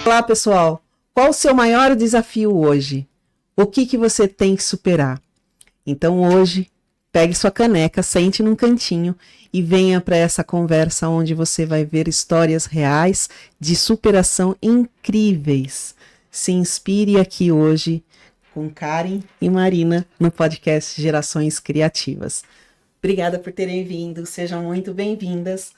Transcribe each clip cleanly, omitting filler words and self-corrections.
Olá, pessoal! Qual o seu maior desafio hoje? O que você tem que superar? Então, hoje, pegue sua caneca, sente num cantinho e venha para essa conversa onde você vai ver histórias reais de superação incríveis. Se inspire aqui hoje com Karen e Marina no podcast Gerações Criativas. Obrigada por terem vindo, sejam muito bem-vindas.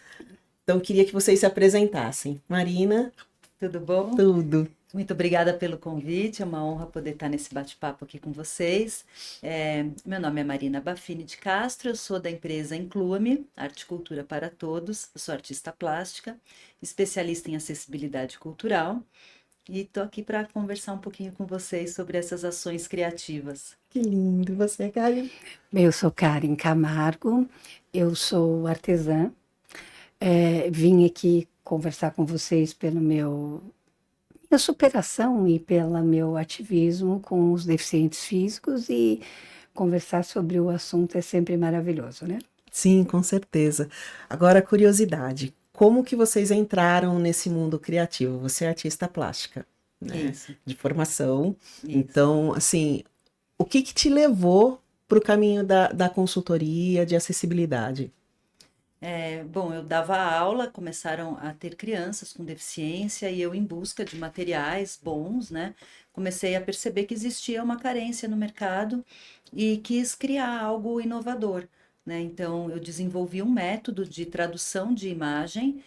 Então, queria que vocês se apresentassem. Marina? Tudo bom? Tudo. Muito obrigada pelo convite, é uma honra poder estar nesse bate-papo aqui com vocês. Meu nome é Marina Baffini de Castro, eu sou da empresa Inclua-me, Arte e Cultura para Todos, eu sou artista plástica, especialista em acessibilidade cultural e estou aqui para conversar um pouquinho com vocês sobre essas ações criativas. Que lindo, você, Karen? Eu sou Karen Camargo, eu sou artesã, vim aqui conversar com vocês pelo minha superação e pelo meu ativismo com os deficientes físicos, e conversar sobre o assunto é sempre maravilhoso, né? Sim, com certeza. Agora, curiosidade, como que vocês entraram nesse mundo criativo? Você é artista plástica, né? Isso. De formação. Isso. Então, assim, o que te levou para o caminho da consultoria de acessibilidade? Bom, eu dava aula, começaram a ter crianças com deficiência e eu, em busca de materiais bons, né, comecei a perceber que existia uma carência no mercado e quis criar algo inovador, né? Então, eu desenvolvi um método de tradução de imagem,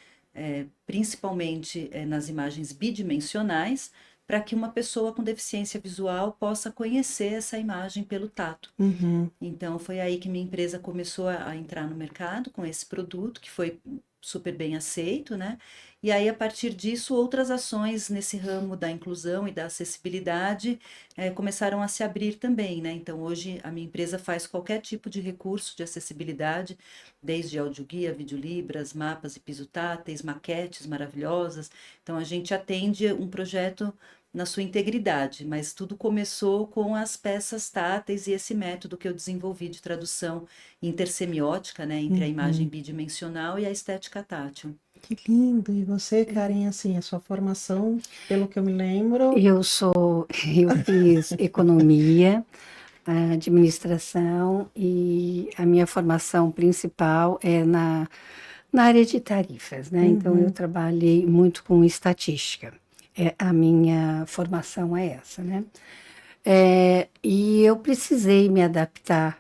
principalmente nas imagens bidimensionais, para que uma pessoa com deficiência visual possa conhecer essa imagem pelo tato. Uhum. Então, foi aí que minha empresa começou a entrar no mercado com esse produto, que foi super bem aceito, né? E aí, a partir disso, outras ações nesse ramo da inclusão e da acessibilidade começaram a se abrir também, né? Então, hoje, a minha empresa faz qualquer tipo de recurso de acessibilidade, desde audioguia, videolibras, mapas e piso táteis, maquetes maravilhosas. Então, a gente atende um projeto na sua integridade, mas tudo começou com as peças táteis e esse método que eu desenvolvi de tradução intersemiótica, né, entre a imagem bidimensional e a estética tátil. Que lindo! E você, Karen, assim, a sua formação, pelo que eu me lembro... Eu fiz economia, administração, e a minha formação principal é na área de tarifas, né? Então, eu trabalhei muito com estatística. A minha formação é essa, né? E eu precisei me adaptar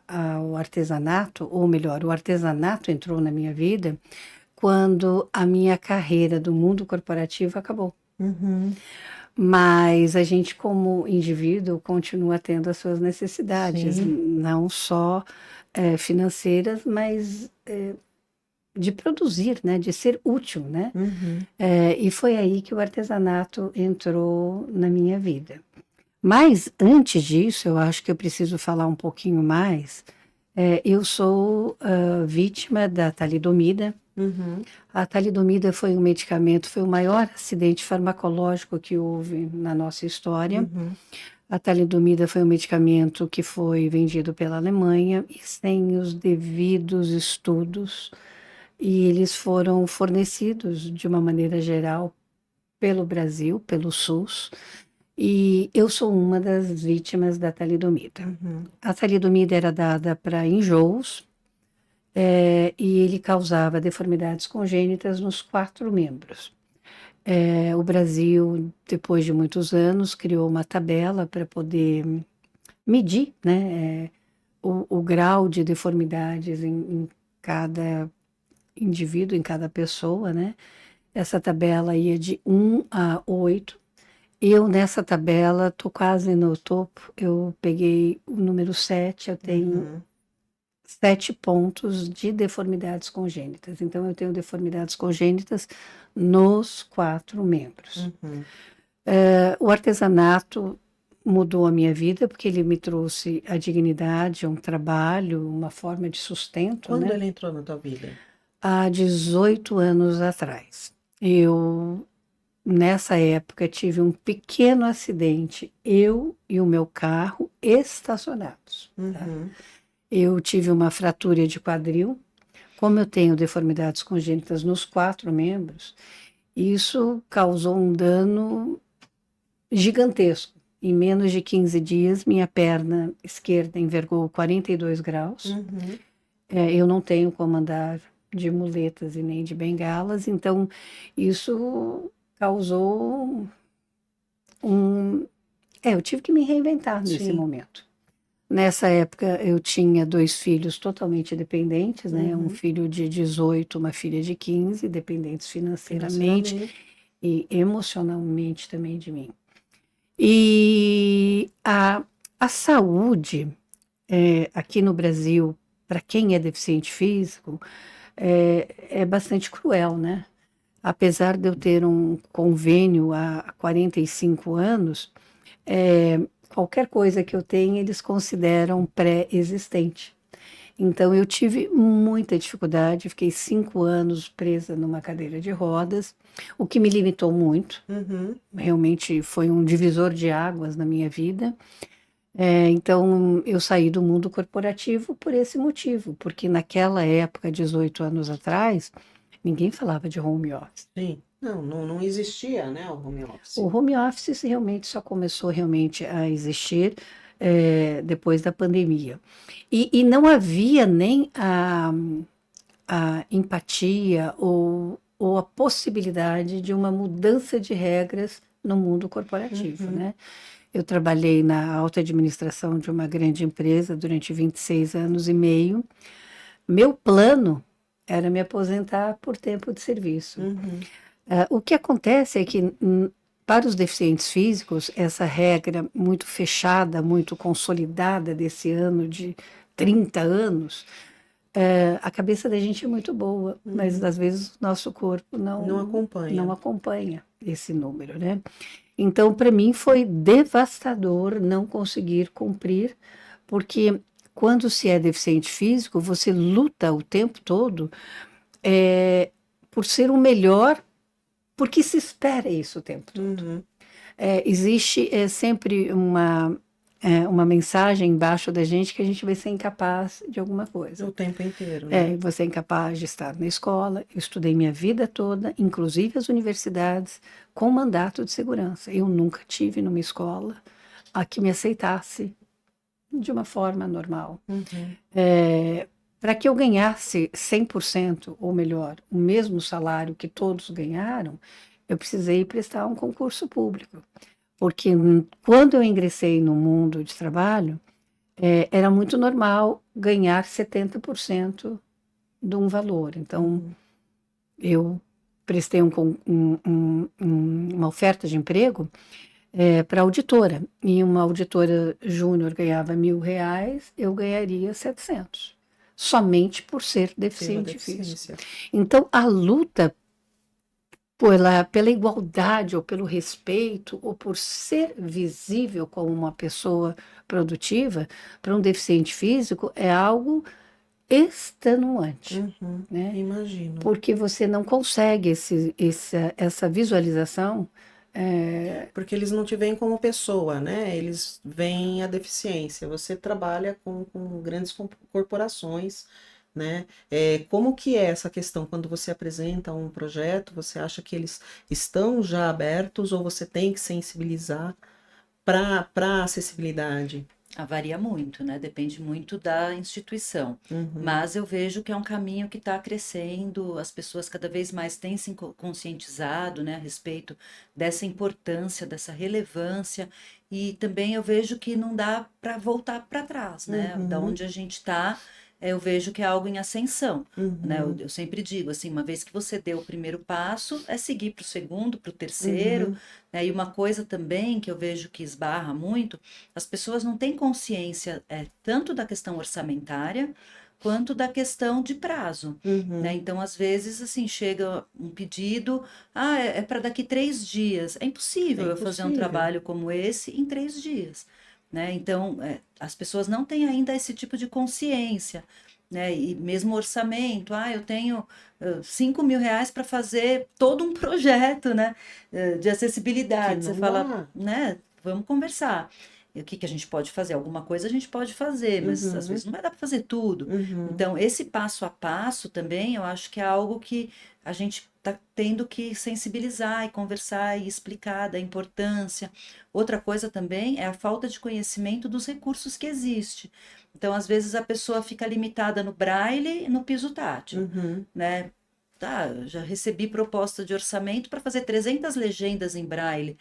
ao artesanato, ou melhor, o artesanato entrou na minha vida quando a minha carreira do mundo corporativo acabou. Uhum. Mas a gente, como indivíduo, continua tendo as suas necessidades, Sim. não só financeiras, mas de produzir, né, de ser útil, né? Uhum. E foi aí que o artesanato entrou na minha vida. Mas antes disso, eu acho que eu preciso falar um pouquinho mais. Eu sou vítima da talidomida. Uhum. A talidomida foi um medicamento, foi o maior acidente farmacológico que houve na nossa história. Uhum. A talidomida foi um medicamento que foi vendido pela Alemanha e sem os devidos estudos, e eles foram fornecidos de uma maneira geral pelo Brasil, pelo SUS, e eu sou uma das vítimas da talidomida. Uhum. A talidomida era dada para enjoos, e ele causava deformidades congênitas nos 4 membros. O Brasil, depois de muitos anos, criou uma tabela para poder medir, né, o grau de deformidades em cada indivíduo, em cada pessoa, né? Essa tabela ia de 1 a 8. Eu, nessa tabela, estou quase no topo. Eu peguei o número 7, eu tenho 7 pontos de deformidades congênitas. Então, eu tenho deformidades congênitas nos 4 membros. Uhum. O artesanato mudou a minha vida, porque ele me trouxe a dignidade, um trabalho, uma forma de sustento. Quando né? ele entrou na tua vida? Há 18 anos atrás. Eu, nessa época, tive um pequeno acidente, eu e o meu carro estacionados. Tá? Uhum. Eu tive uma fratura de quadril. Como eu tenho deformidades congênitas nos 4 membros, Isso causou um dano gigantesco. Em menos de 15 dias, minha perna esquerda envergou 42 graus. Uhum. Eu não tenho como andar de muletas e nem de bengalas, então isso causou eu tive que me reinventar nesse Sim. momento. Nessa época, eu tinha 2 filhos totalmente dependentes, né? Um Uhum. filho de 18, uma filha de 15, dependentes financeiramente Financeiramente. e emocionalmente também de mim. E a saúde, aqui no Brasil, para quem é deficiente físico, é bastante cruel, né? Apesar de eu ter um convênio há 45 anos, qualquer coisa que eu tenha, eles consideram pré-existente. Então, eu tive muita dificuldade, fiquei 5 anos presa numa cadeira de rodas, o que me limitou muito. Uhum. Realmente foi um divisor de águas na minha vida. Então, eu saí do mundo corporativo por esse motivo, porque naquela época, 18 anos atrás, ninguém falava de home office. Sim. Não existia, né, o home O office. home office realmente só começou realmente a existir depois da pandemia. E não havia nem a empatia ou a possibilidade de uma mudança de regras no mundo corporativo, Uhum. né? Eu trabalhei na alta administração de uma grande empresa durante 26 anos e meio. Meu plano era me aposentar por tempo de serviço. Uhum. O que acontece é que, para os deficientes físicos, essa regra muito fechada, muito consolidada desse ano de 30 anos, a cabeça da gente é muito boa, mas Uhum. às vezes o nosso corpo Não não acompanha. acompanha esse número, né? Então, para mim, foi devastador não conseguir cumprir, porque quando se é deficiente físico, você luta o tempo todo por ser o melhor, porque se espera isso o tempo todo. Uhum. Existe sempre uma mensagem embaixo da gente que a gente vai ser incapaz de alguma coisa. O tempo inteiro, né? Você é incapaz de estar na escola. Eu estudei minha vida toda, inclusive as universidades, com mandato de segurança. Eu nunca tive numa escola a que me aceitasse de uma forma normal. Uhum. Para que eu ganhasse 100% ou melhor, o mesmo salário que todos ganharam, eu precisei prestar um concurso público. Porque quando eu ingressei no mundo de trabalho, era muito normal ganhar 70% de um valor. Então, Uhum. eu prestei uma oferta de emprego para auditora. E uma auditora júnior ganhava R$ 1.000, eu ganharia 700. Somente por ser Pela deficiente físico. deficiência. Então, a luta pela igualdade ou pelo respeito ou por ser visível como uma pessoa produtiva para um deficiente físico é algo extenuante, Uhum. né? Imagino. Porque você não consegue essa visualização. Porque eles não te veem como pessoa, né? Eles veem a deficiência. Você trabalha com grandes corporações, né? Como que é essa questão quando você apresenta um projeto? Você acha que eles estão já abertos ou você tem que sensibilizar para a acessibilidade? Varia muito, né? Depende muito da instituição. Uhum. Mas eu vejo que é um caminho que está crescendo, as pessoas cada vez mais têm se conscientizado, né, a respeito dessa importância, dessa relevância, e também eu vejo que não dá para voltar para trás, né? Da Uhum. onde a gente está, eu vejo que é algo em ascensão, né? Uhum. Eu sempre digo assim, uma vez que você deu o primeiro passo, é seguir para o segundo, para o terceiro, Uhum. né? E uma coisa também que eu vejo que esbarra muito, as pessoas não têm consciência tanto da questão orçamentária quanto da questão de prazo, né? Uhum. Então, às vezes, assim, chega um pedido, é para daqui 3 dias. É É impossível eu fazer um impossível. trabalho como esse em 3 dias, né? Então, as pessoas não têm ainda esse tipo de consciência, né? E mesmo orçamento, eu tenho R$ 5.000 para fazer todo um projeto, né? De Que acessibilidade. Você não fala, dá. né? Vamos conversar. E o que a gente pode fazer? Alguma coisa a gente pode fazer, mas às vezes não vai dar para fazer tudo. Então, esse passo a passo também, eu acho que é algo que a gente está tendo que sensibilizar e conversar e explicar da importância. Outra coisa também é a falta de conhecimento dos recursos que existem. Então, às vezes, a pessoa fica limitada no braille e no piso tátil, né? Tá, já recebi proposta de orçamento para fazer 300 legendas em braille.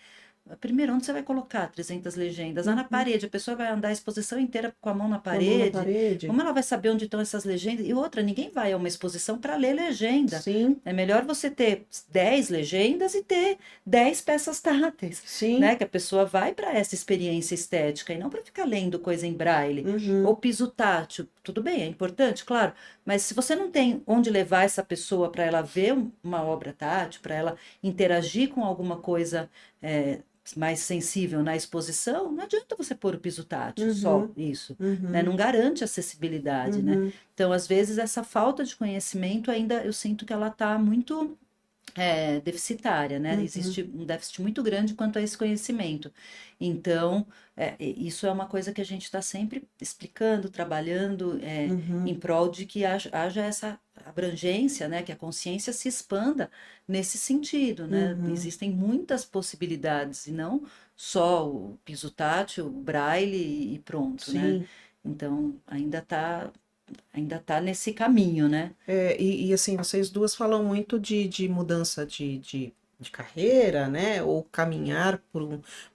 Primeiro, onde você vai colocar 300 legendas? Lá na parede, a pessoa vai andar a exposição inteira com a mão na Com a mão na parede. parede. Como ela vai saber onde estão essas legendas? E outra, ninguém vai a uma exposição para ler legenda. Sim, É melhor você ter 10 legendas e ter 10 peças táteis, sim. né? Que a pessoa vai para essa experiência estética e não para ficar lendo coisa em braille. Ou piso tátil. Tudo bem, é importante, claro. Mas se você não tem onde levar essa pessoa para ela ver uma obra tátil, para ela interagir com alguma coisa mais sensível na exposição, não adianta você pôr o piso tátil, só isso, né? Não garante acessibilidade, né? Então, às vezes, essa falta de conhecimento ainda, eu sinto que ela está muito deficitária, né? Existe um déficit muito grande quanto a esse conhecimento. Então, isso é uma coisa que a gente está sempre explicando, trabalhando em prol de que haja essa abrangência, né? Que a consciência se expanda nesse sentido, né? Existem muitas possibilidades e não só o piso tátil, o braille e pronto, né? Sim. Então, ainda tá nesse caminho, né? E assim, vocês duas falam muito de mudança de carreira, né? Ou caminhar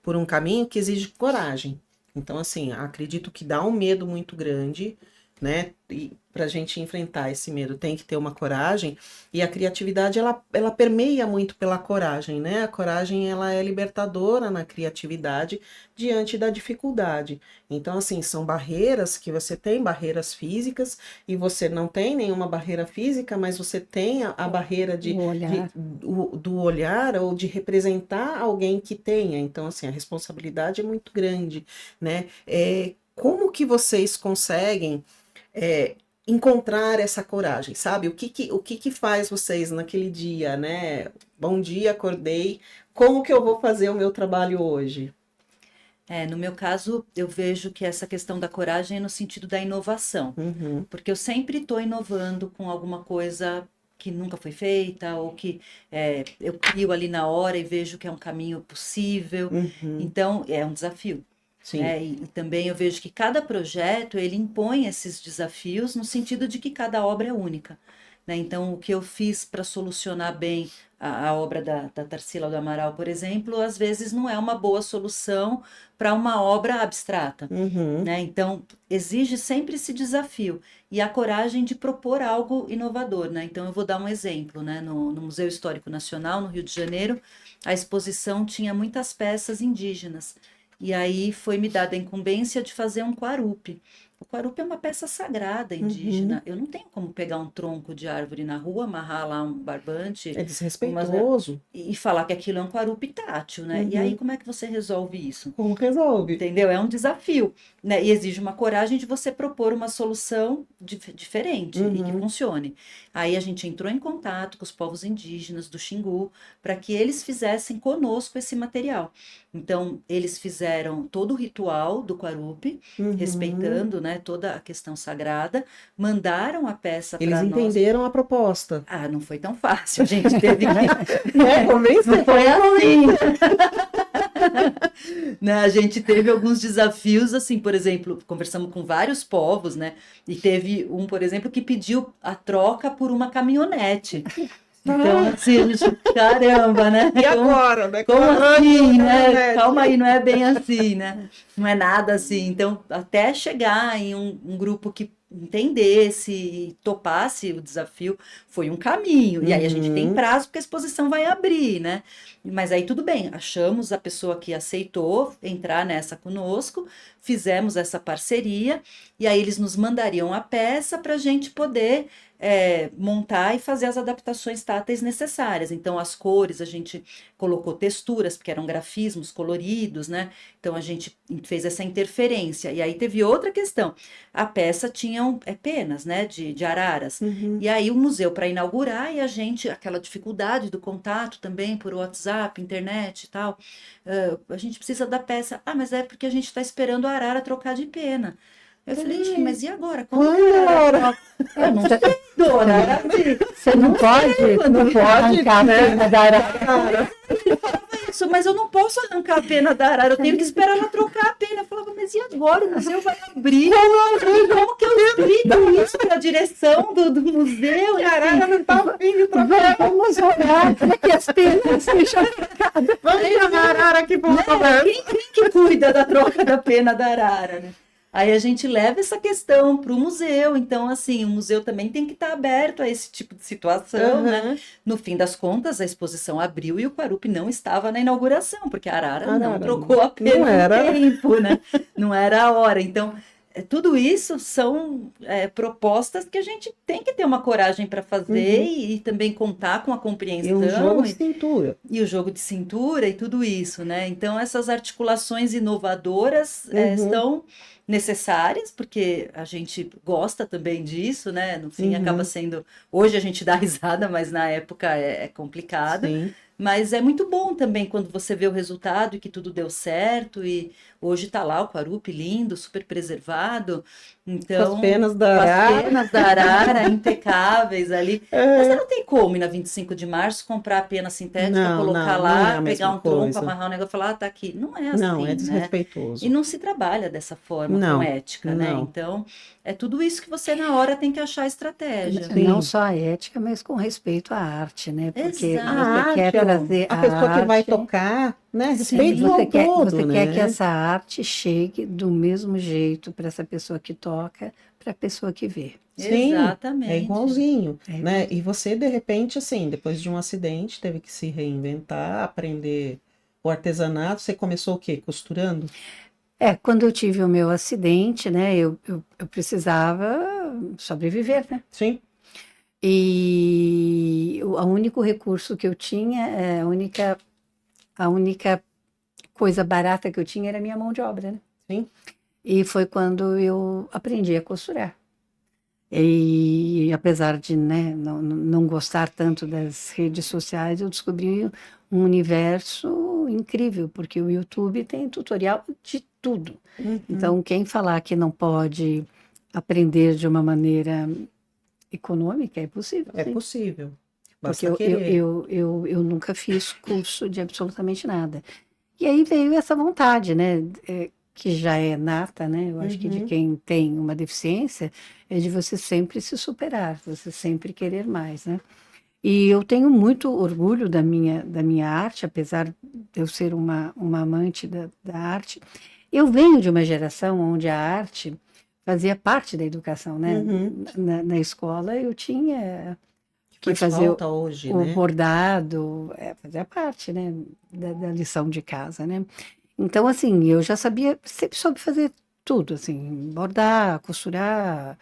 por um caminho que exige coragem. Então, assim, acredito que dá um medo muito grande, né? E para a gente enfrentar esse medo tem que ter uma coragem. E a criatividade, ela permeia muito pela coragem, né? A coragem, ela é libertadora na criatividade diante da dificuldade. Então, assim, são barreiras que você tem, barreiras físicas, e você não tem nenhuma barreira física, mas você tem a barreira do olhar ou de representar alguém que tenha. Então, assim, a responsabilidade é muito grande, né? Como que vocês conseguem encontrar essa coragem, sabe? O que faz vocês naquele dia, né? Bom dia, acordei. Como que eu vou fazer o meu trabalho hoje? No meu caso, eu vejo que essa questão da coragem é no sentido da inovação, porque eu sempre estou inovando com alguma coisa que nunca foi feita, ou que eu crio ali na hora e vejo que é um caminho possível. Então, é um desafio. Sim. E também eu vejo que cada projeto, ele impõe esses desafios no sentido de que cada obra é única, né? Então, o que eu fiz para solucionar bem a obra da Tarsila do Amaral, por exemplo, às vezes não é uma boa solução para uma obra abstrata, né? Então, exige sempre esse desafio e a coragem de propor algo inovador, né? Então, eu vou dar um exemplo, né? No Museu Histórico Nacional, no Rio de Janeiro, a exposição tinha muitas peças indígenas. E aí foi me dada a incumbência de fazer um quarupi. O quarupi é uma peça sagrada indígena. Eu não tenho como pegar um tronco de árvore na rua, amarrar lá um barbante. É desrespeitoso. E falar que aquilo é um quarupi tátil, né? E aí como é que você resolve isso? Como resolve? Entendeu? É um desafio, né? E exige uma coragem de você propor uma solução diferente e que funcione. Aí a gente entrou em contato com os povos indígenas do Xingu para que eles fizessem conosco esse material. Então, eles fizeram todo o ritual do quarupi, respeitando, né, toda a questão sagrada, mandaram a peça para nós. Eles entenderam a proposta. Ah, não foi tão fácil, a gente teve que... Não foi assim. Né, a gente teve alguns desafios, assim, por exemplo, conversamos com vários povos, né? E teve um, por exemplo, que pediu a troca por uma caminhonete. Então, assim, a gente, caramba, né? E agora, né? Como assim, né? Calma aí, não é bem assim, né? Não é nada assim. Então, até chegar em um grupo que entendesse e topasse o desafio, foi um caminho. E aí a gente tem prazo, porque a exposição vai abrir, né? Mas aí tudo bem, achamos a pessoa que aceitou entrar nessa conosco, fizemos essa parceria, e aí eles nos mandariam a peça para a gente poder montar e fazer as adaptações táteis necessárias. Então, as cores, a gente colocou texturas, porque eram grafismos coloridos, né? Então, a gente fez essa interferência. E aí teve outra questão. A peça tinha penas, né, de araras. E aí o museu para inaugurar, e a gente, aquela dificuldade do contato também por WhatsApp, internet e tal, a gente precisa da peça. Ah, mas é porque a gente está esperando a arara trocar de pena. Eu falei, gente, mas e agora? Quando a arara troca? Eu não sei, dona. Você não pode arrancar a pena da arara. Isso, mas eu não posso arrancar a pena da arara, eu tenho que esperar ela trocar a pena. Eu falava, mas e agora? O museu vai abrir? Como que eu explico isso para a direção do museu? A arara não tá afim de trocar. Vamos olhar, como é que as penas sejam trocadas? Vamos chamar a arara aqui para uma conversa. Quem que cuida da troca da pena da arara, né? Aí a gente leva essa questão para o museu, então assim, o museu também tem que estar aberto a esse tipo de situação, né? No fim das contas, a exposição abriu e o Quarupi não estava na inauguração, porque a arara não trocou a pena no tempo, né? Não era a hora, então... Tudo isso são propostas que a gente tem que ter uma coragem para fazer e também contar com a compreensão. E o jogo de cintura. E o jogo de cintura e tudo isso, né? Então, essas articulações inovadoras são necessárias, porque a gente gosta também disso, né? No fim, acaba sendo... Hoje a gente dá risada, mas na época é complicado. Sim. Mas é muito bom também quando você vê o resultado e que tudo deu certo. E hoje está lá o Quarupi lindo, super preservado. Então, com as penas da arara. As penas da arara impecáveis ali. Mas você não tem como ir na 25 de março comprar a pena sintética, colocar lá, pegar um tronco, amarrar um negócio e falar, tá aqui. Não é assim, não, é desrespeitoso. Né? E não se trabalha dessa forma com ética, né? Então, é tudo isso que você na hora tem que achar estratégia. Não só a ética, mas com respeito à arte, né? Porque Exato. você quer trazer a pessoa arte, que vai tocar, né? Respeito você quer, todo, você né? quer que essa arte chegue do mesmo jeito para essa pessoa que toca, para a pessoa que vê. Sim, exatamente. É igualzinho, né? E você, de repente, assim, depois de um acidente, teve que se reinventar, aprender o artesanato. Você começou o quê? Costurando? Quando eu tive o meu acidente, né? Eu precisava sobreviver, né? Sim. E o único recurso que eu tinha, a única coisa barata que eu tinha era a minha mão de obra, né? Sim. E foi quando eu aprendi a costurar. E apesar de, né, não gostar tanto das redes sociais, eu descobri um universo incrível, porque o YouTube tem tutorial de tudo. Então, quem falar que não pode aprender de uma maneira econômica, é possível. É sim. possível. Porque Basta querer. eu nunca fiz curso de absolutamente nada. E aí veio essa vontade, né? Que já é nata, né? Eu acho que de quem tem uma deficiência é de você sempre se superar, você sempre querer mais, né? E eu tenho muito orgulho da minha arte, apesar de eu ser uma amante da arte. Eu venho de uma geração onde a arte fazia parte da educação, né? Na escola eu tinha que fazer hoje, o né? bordado, fazia parte, né? Da lição de casa, né? Então, assim, eu já sempre soube fazer tudo, assim, bordar, costurar,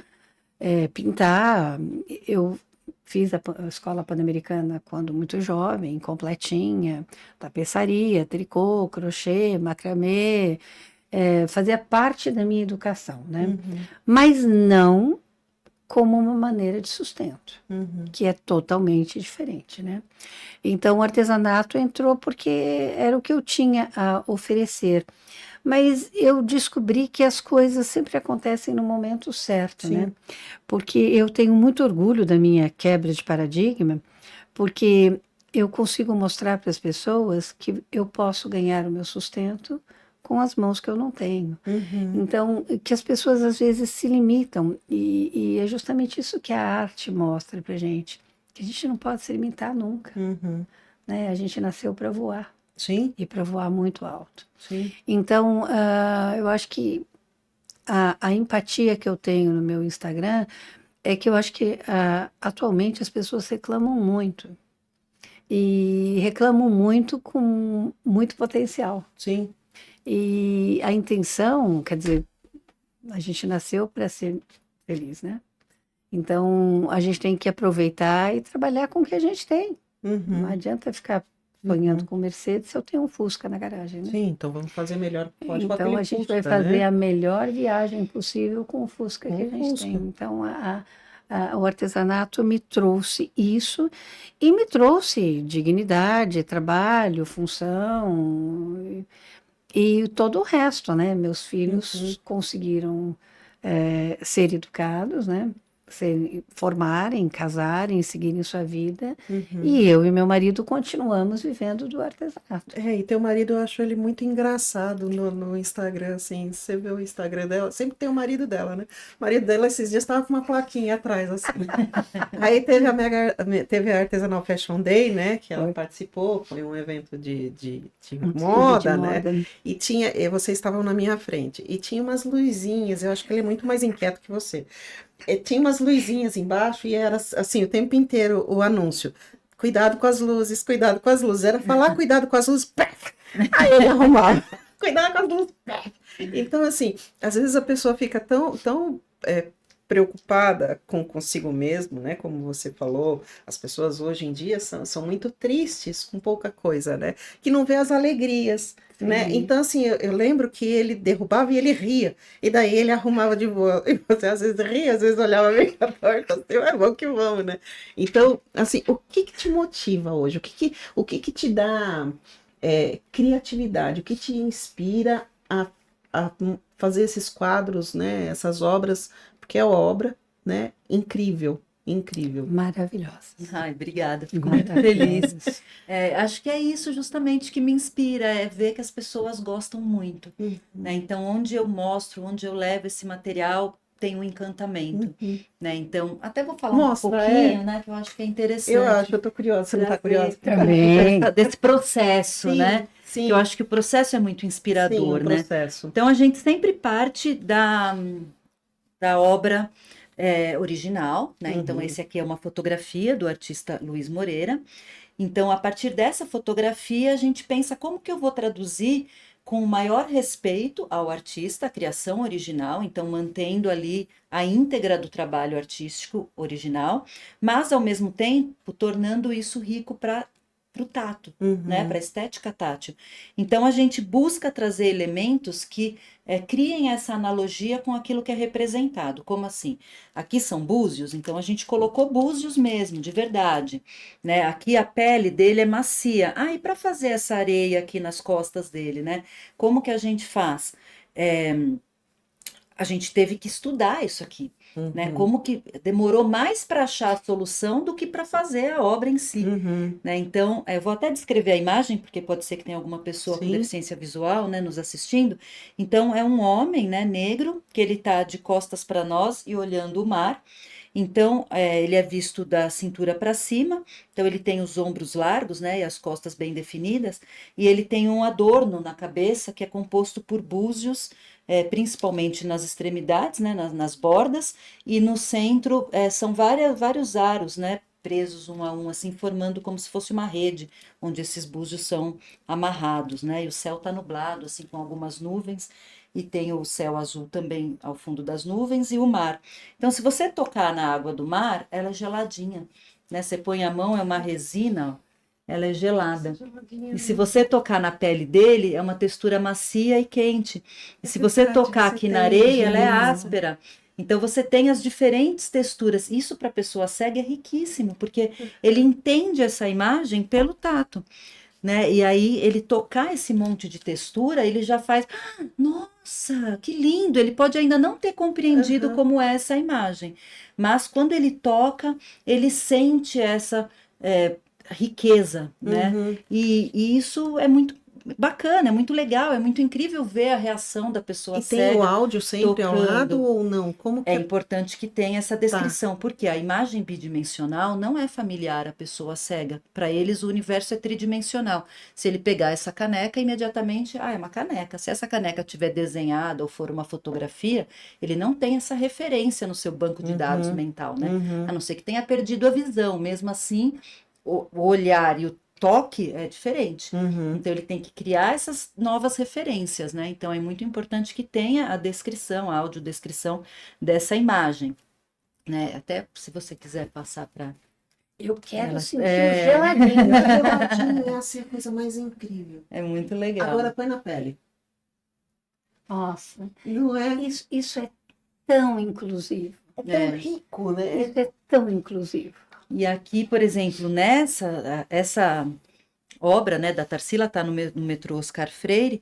pintar. Eu fiz a escola pan-americana quando muito jovem, completinha, tapeçaria, tricô, crochê, macramê, fazia parte da minha educação, né? Mas não como uma maneira de sustento, que é totalmente diferente, né? Então, o artesanato entrou porque era o que eu tinha a oferecer. Mas eu descobri que as coisas sempre acontecem no momento certo, né? Porque eu tenho muito orgulho da minha quebra de paradigma, porque eu consigo mostrar para as pessoas que eu posso ganhar o meu sustento com as mãos que eu não tenho. Então, que as pessoas às vezes se limitam, e é justamente isso que a arte mostra para gente, que a gente não pode se limitar nunca, né? A gente nasceu para voar. Sim. E para voar muito alto. Sim. Então, eu acho que a empatia que eu tenho no meu Instagram é que eu acho que atualmente as pessoas reclamam muito. E reclamam muito com muito potencial. Sim. E a intenção, quer dizer, a gente nasceu para ser feliz, né? Então, a gente tem que aproveitar e trabalhar com o que a gente tem. Não adianta ficar sonhando com Mercedes se eu tenho um Fusca na garagem, né? Sim, então vamos fazer melhor que pode com Então, aquele a gente Fusca, vai fazer né? a melhor viagem possível com o Fusca Com que a o gente Fusca. tem. Então, o artesanato me trouxe isso e me trouxe dignidade, trabalho, função e todo o resto, né? Meus filhos conseguiram ser educados, né? Formarem, casarem, seguirem sua vida. E eu e meu marido continuamos vivendo do artesanato. E teu marido, eu acho ele muito engraçado no Instagram, assim, você vê o Instagram dela, sempre tem o marido dela, né? O marido dela esses dias estava com uma plaquinha atrás, assim. Aí teve a Artesanal Fashion Day, né, que ela participou, foi um evento de moda, né? E vocês estavam na minha frente, e tinha umas luzinhas, eu acho que ele é muito mais inquieto que você. Tinha umas luzinhas embaixo e era assim, o tempo inteiro o anúncio. Cuidado com as luzes, cuidado com as luzes. Era falar cuidado com as luzes, pef! Aí ele arrumava. Cuidado com as luzes, pef! Então, assim, às vezes a pessoa fica tão preocupada consigo mesmo, né? Como você falou, as pessoas hoje em dia são muito tristes com pouca coisa, né? Que não vê as alegrias, né? Então, assim, eu lembro que ele derrubava e ele ria. E daí ele arrumava de boa. E você às vezes ria, às vezes olhava meio torta, assim, vamos que vamos, né? Então, assim, o que te motiva hoje? O que te dá criatividade? O que te inspira a fazer esses quadros, né? Essas obras, porque é uma obra, né? Incrível, incrível. Maravilhosa. Ai, obrigada, fico muito feliz. Acho que é isso justamente que me inspira, é ver que as pessoas gostam muito, né? Então, onde eu mostro, onde eu levo esse material, tem um encantamento, né? Então, até vou falar um pouquinho, né? Que eu acho que é interessante. Eu tô curiosa, você não tá curiosa? Também. Desse processo, né? Sim. Que eu acho que o processo é muito inspirador, Sim, o né? processo. Então, a gente sempre parte da obra original, né? Então, esse aqui é uma fotografia do artista Luiz Moreira. Então, a partir dessa fotografia, a gente pensa como que eu vou traduzir com o maior respeito ao artista, a criação original, então mantendo ali a íntegra do trabalho artístico original, mas ao mesmo tempo tornando isso rico para o tato, né, para a estética tátil. Então a gente busca trazer elementos que criem essa analogia com aquilo que é representado. Como assim? Aqui são búzios, então a gente colocou búzios mesmo, de verdade, né? Aqui a pele dele é macia. E para fazer essa areia aqui nas costas dele, né? Como que a gente faz? A gente teve que estudar isso aqui, né? Como que demorou mais para achar a solução do que para fazer a obra em si, né? Então, eu vou até descrever a imagem, porque pode ser que tenha alguma pessoa com deficiência visual, né, nos assistindo. Então, é um homem, né, negro, que ele está de costas para nós e olhando o mar. Então, ele é visto da cintura para cima, então ele tem os ombros largos, né, e as costas bem definidas, e ele tem um adorno na cabeça que é composto por búzios, principalmente nas extremidades, né, nas bordas, e no centro são vários aros, né, presos um a um, assim, formando como se fosse uma rede, onde esses búzios são amarrados, né, e o céu está nublado, assim, com algumas nuvens, e tem o céu azul também ao fundo das nuvens e o mar. Então, se você tocar na água do mar, ela é geladinha, né? Você põe a mão, é uma resina, ó, ela é gelada. E se você tocar na pele dele, é uma textura macia e quente. E se você tocar aqui na areia, ela é áspera. Então você tem as diferentes texturas. Isso para a pessoa cega é riquíssimo, porque ele entende essa imagem pelo tato, né? E aí ele tocar esse monte de textura, ele já faz, nossa, que lindo! Ele pode ainda não ter compreendido como é essa imagem, mas quando ele toca, ele sente essa riqueza, né? E isso é muito bacana, é muito legal, é muito incrível ver a reação da pessoa E cega. tem o áudio sempre ao lado ou não? Como que É importante que tenha essa descrição, porque a imagem bidimensional não é familiar à pessoa cega. Para eles, o universo é tridimensional. Se ele pegar essa caneca, imediatamente, é uma caneca. Se essa caneca tiver desenhada ou for uma fotografia, ele não tem essa referência no seu banco de dados mental, né? A não ser que tenha perdido a visão. Mesmo assim, o olhar e toque é diferente. Uhum. Então, ele tem que criar essas novas referências, né? Então, é muito importante que tenha a descrição, a audiodescrição dessa imagem, né? Até se você quiser passar para Eu quero ela. sentir o geladinho. O geladinho é assim a coisa mais incrível. É muito legal. Agora põe na pele. Nossa, Não é? isso é tão inclusivo. É tão rico, né? Isso é tão inclusivo. E aqui, por exemplo, essa obra, né, da Tarsila está no metrô Oscar Freire.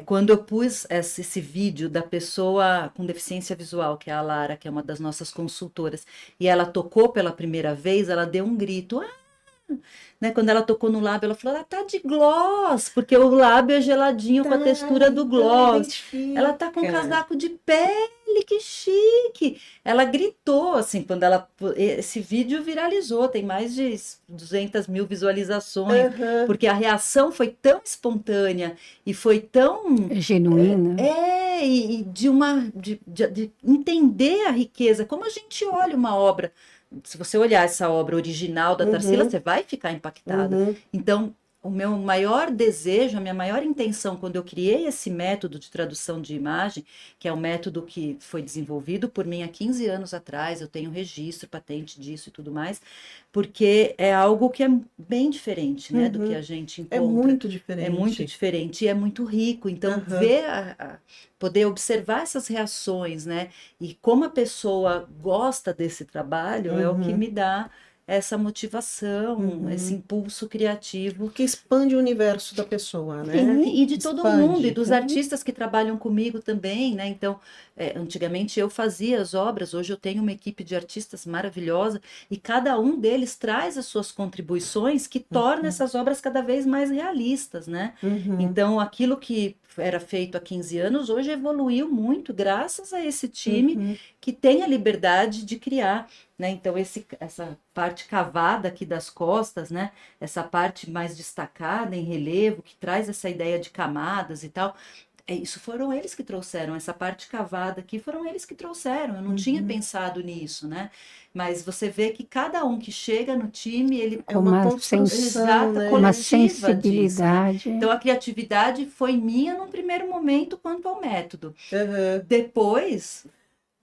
Quando eu pus esse vídeo da pessoa com deficiência visual, que é a Lara, que é uma das nossas consultoras, e ela tocou pela primeira vez, ela deu um grito. Né, quando ela tocou no lábio, ela falou, ela tá de gloss, porque o lábio é geladinho com a textura do gloss. Ela tá com um casaco de pele, que chique. Ela gritou, assim, quando esse vídeo viralizou, tem mais de 200 mil visualizações, porque a reação foi tão espontânea e foi tão... Genuína. E de entender a riqueza, como a gente olha uma obra. Se você olhar essa obra original da Tarsila, você vai ficar impactada. Então, o meu maior desejo, a minha maior intenção quando eu criei esse método de tradução de imagem, que é um método que foi desenvolvido por mim há 15 anos atrás, eu tenho registro, patente disso e tudo mais, porque é algo que é bem diferente, né, do que a gente encontra. É muito diferente. É muito diferente e é muito rico. Então, poder observar essas reações, né, e como a pessoa gosta desse trabalho é o que me dá essa motivação, esse impulso criativo. Que expande o universo da pessoa, né? E de todo mundo, e dos artistas que trabalham comigo também, né? Então, antigamente eu fazia as obras, hoje eu tenho uma equipe de artistas maravilhosa, e cada um deles traz as suas contribuições que tornam essas obras cada vez mais realistas, né? Então, aquilo que era feito há 15 anos, hoje evoluiu muito, graças a esse time que tem a liberdade de criar, né? Então, essa parte cavada aqui das costas, né? Essa parte mais destacada em relevo, que traz essa ideia de camadas e tal. Isso foram eles que trouxeram, essa parte cavada aqui foram eles que trouxeram. Eu não tinha pensado nisso, né? Mas você vê que cada um que chega no time, ele com uma construção, né? Uma sensibilidade. Disso, né? Então a criatividade foi minha num primeiro momento quanto ao método. Depois,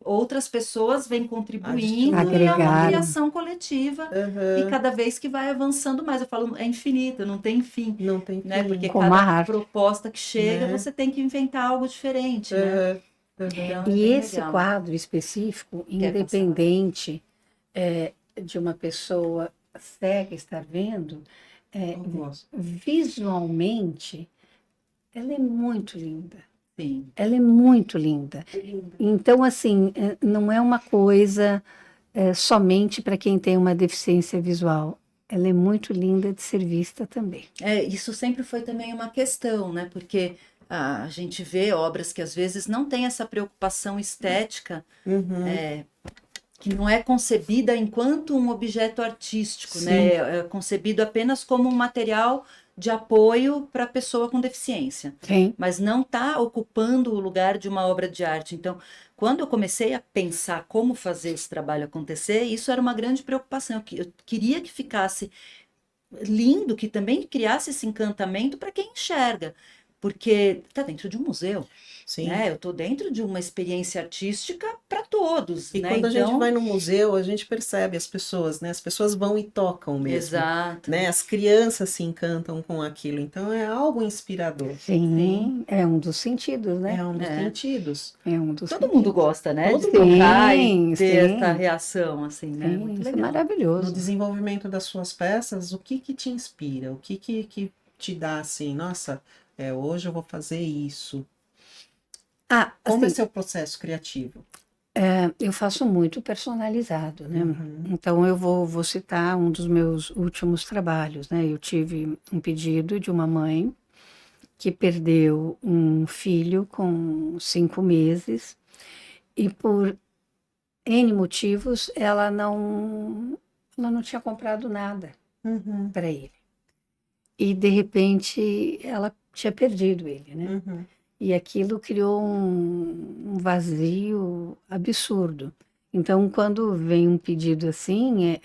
outras pessoas vêm contribuindo e é uma criação coletiva e cada vez que vai avançando mais, eu falo, é infinita, não tem fim. Não tem fim. Né? Porque como cada proposta que chega, você tem que inventar algo diferente, né? Então, e esse quadro específico, independente de uma pessoa cega estar vendo, visualmente, ela é muito linda. Sim. Ela é muito linda. Então, assim, não é uma coisa somente para quem tem uma deficiência visual. Ela é muito linda de ser vista também. Isso sempre foi também uma questão, né? Porque a gente vê obras que às vezes não tem essa preocupação estética, que não é concebida enquanto um objeto artístico, né? É concebido apenas como um material de apoio para a pessoa com deficiência. Sim. Mas não está ocupando o lugar de uma obra de arte. Então, quando eu comecei a pensar como fazer esse trabalho acontecer, isso era uma grande preocupação. Eu queria que ficasse lindo, que também criasse esse encantamento para quem enxerga, porque está dentro de um museu. Sim. Né? Eu estou dentro de uma experiência artística para todos. E né? quando a gente vai no museu, a gente percebe as pessoas, né? As pessoas vão e tocam mesmo. Exato. Né? As crianças se encantam com aquilo. Então é algo inspirador. Sim. É um dos sentidos, né? É um dos sentidos. É um dos Todo mundo gosta, né? Todo de tocar mundo. e ter essa reação, assim, né? Sim, Muito isso legal. é maravilhoso. No desenvolvimento das suas peças, o que te inspira? O que te dá assim, nossa, hoje eu vou fazer isso. Como é seu processo criativo? Eu faço muito personalizado, né? Então eu vou citar um dos meus últimos trabalhos, né? Eu tive um pedido de uma mãe que perdeu um filho com 5 meses e por N motivos ela não tinha comprado nada para ele. E de repente ela tinha perdido ele, né? E aquilo criou um vazio absurdo. Então, quando vem um pedido assim,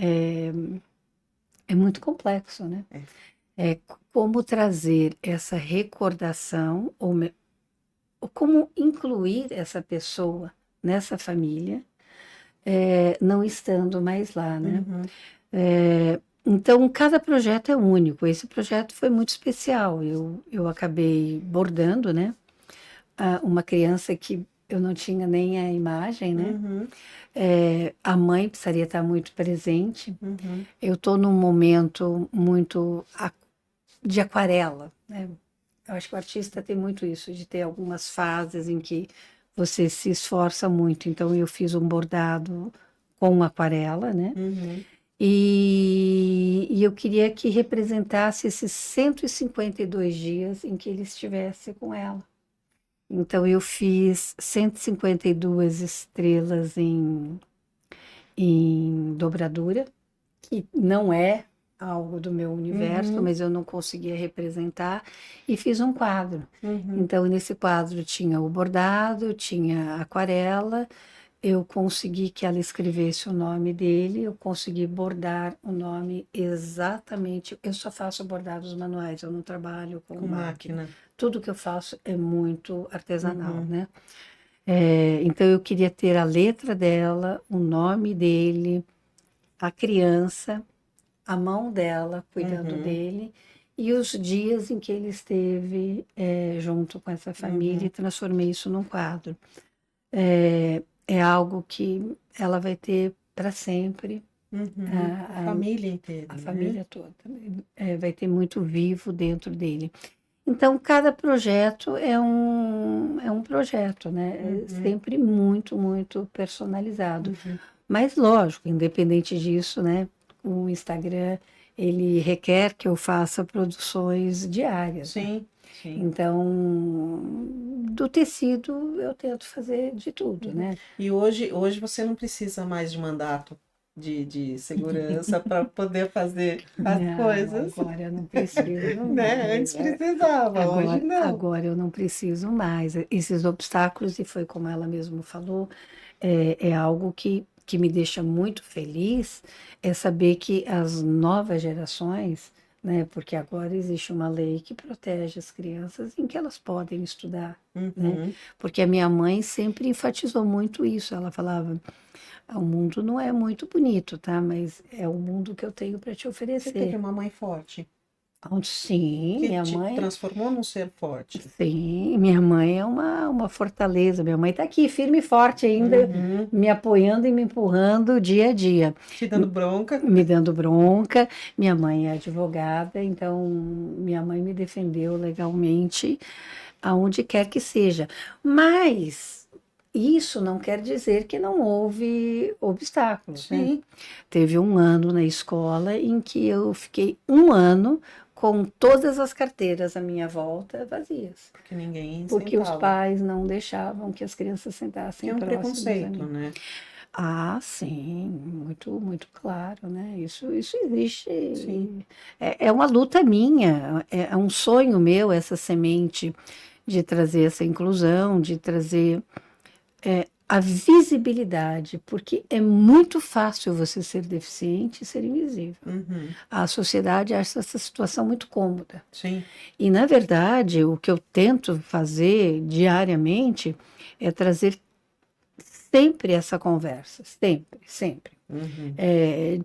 é muito complexo, né? como trazer essa recordação, ou como incluir essa pessoa nessa família, não estando mais lá, né? Uhum. Então, cada projeto é único. Esse projeto foi muito especial. Eu acabei bordando, né? Uma criança que eu não tinha nem a imagem, né? Uhum. A mãe precisaria estar muito presente. Uhum. Eu estou num momento muito de aquarela, né? Eu acho que o artista tem muito isso, de ter algumas fases em que você se esforça muito. Então, eu fiz um bordado com aquarela, né? Uhum. E eu queria que representasse esses 152 dias em que ele estivesse com ela. Então, eu fiz 152 estrelas em dobradura, que não é algo do meu universo, Uhum. mas eu não conseguia representar, e fiz um quadro. Uhum. Então, nesse quadro tinha o bordado, tinha a aquarela, eu consegui que ela escrevesse o nome dele, eu consegui bordar o nome exatamente. Eu só faço bordados manuais, eu não trabalho com Com máquina. máquina. Tudo que eu faço é muito artesanal, Uhum. né? Então eu queria ter a letra dela, o nome dele, a criança, a mão dela cuidando Uhum. dele e os dias em que ele esteve junto com essa família, e transformei isso num quadro. É algo que ela vai ter para sempre, Uhum. A a, a, família inteira, a né? família toda. Vai ter muito vivo dentro dele. Então, cada projeto é um projeto, né? É Uhum. sempre muito, muito personalizado. Uhum. Mas, lógico, independente disso, né? O Instagram, ele requer que eu faça produções diárias, né? Sim, sim. Então, do tecido, eu tento fazer de tudo, Uhum. né? E hoje você não precisa mais de mandato de segurança para poder fazer as Não, coisas, agora eu não preciso né? mais. Antes precisava, hoje não. Agora eu não preciso mais. Esses obstáculos, e foi como ela mesma falou, é algo que me deixa muito feliz, é saber que as novas gerações, né, porque agora existe uma lei que protege as crianças em que elas podem estudar, né? Uhum. Porque a minha mãe sempre enfatizou muito isso. Ela falava: o mundo não é muito bonito, tá? Mas é o mundo que eu tenho para te Você teve oferecer. uma mãe forte, Sim, que minha te mãe. transformou num ser forte. Sim, minha mãe é uma fortaleza. Minha mãe está aqui, firme e forte ainda, Uhum. me apoiando e me empurrando dia a dia, Te dando bronca. me dando bronca. Minha mãe é advogada, então minha mãe me defendeu legalmente aonde quer que seja. Mas isso não quer dizer que não houve obstáculos, né? Sim, Teve um ano na escola em que eu fiquei um ano com todas as carteiras à minha volta vazias, porque ninguém porque os sentava. pais não deixavam que as crianças Que sentassem é um próximas a preconceito, mim. né? Ah, sim, muito, muito claro, né? Isso existe. Sim. É uma luta minha, é um sonho meu essa semente de trazer essa inclusão, de trazer a visibilidade, porque é muito fácil você ser deficiente e ser invisível. Uhum. A sociedade acha essa situação muito cômoda. Sim. E, na verdade, o que eu tento fazer diariamente é trazer sempre essa conversa, sempre, sempre. Uhum.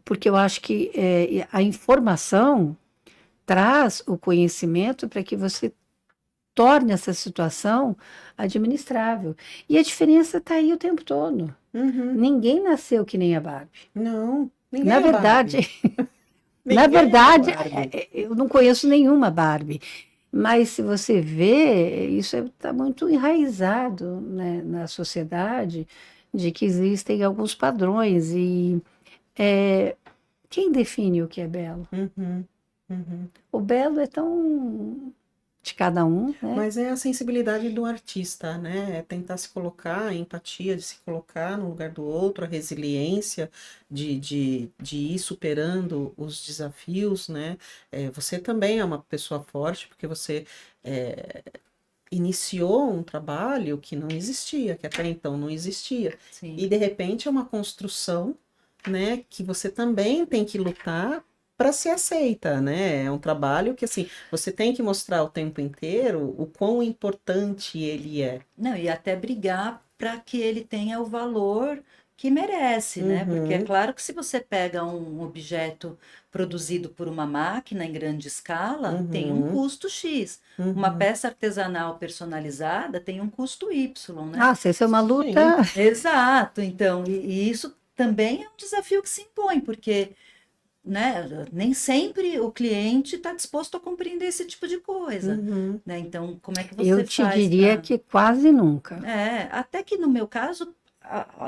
Porque eu acho que a informação traz o conhecimento para que você torne essa situação administrável. E a diferença está aí o tempo todo. Uhum. Ninguém nasceu que nem a Barbie. Não, ninguém Na é Barbie. verdade, na Ninguém é verdade, Barbie. eu não conheço nenhuma Barbie. Mas se você vê, isso está muito enraizado, né, na sociedade, de que existem alguns padrões. E quem define o que é belo? Uhum. Uhum. O belo é tão de cada um, né? Mas é a sensibilidade do artista, né? É tentar se colocar, a empatia de se colocar no lugar do outro, a resiliência de ir superando os desafios, né? Você também é uma pessoa forte, porque você iniciou um trabalho que não existia, que até então não existia. Sim. E de repente é uma construção, né? Que você também tem que lutar para ser aceita, né? É um trabalho que, assim, você tem que mostrar o tempo inteiro o quão importante ele é. Não, e até brigar para que ele tenha o valor que merece, né? Porque é Uhum, claro que se você pega um objeto produzido por uma máquina em grande escala, tem um uhum, custo X. Uma uhum. peça artesanal personalizada tem um custo Y, né? Nossa, isso é uma Sim. luta. Exato, então, e isso também é um desafio que se impõe, porque, né, nem sempre o cliente está disposto a compreender esse tipo de coisa, Uhum, né? Então, como é que Eu você te faz diria para... que quase nunca. Até que no meu caso,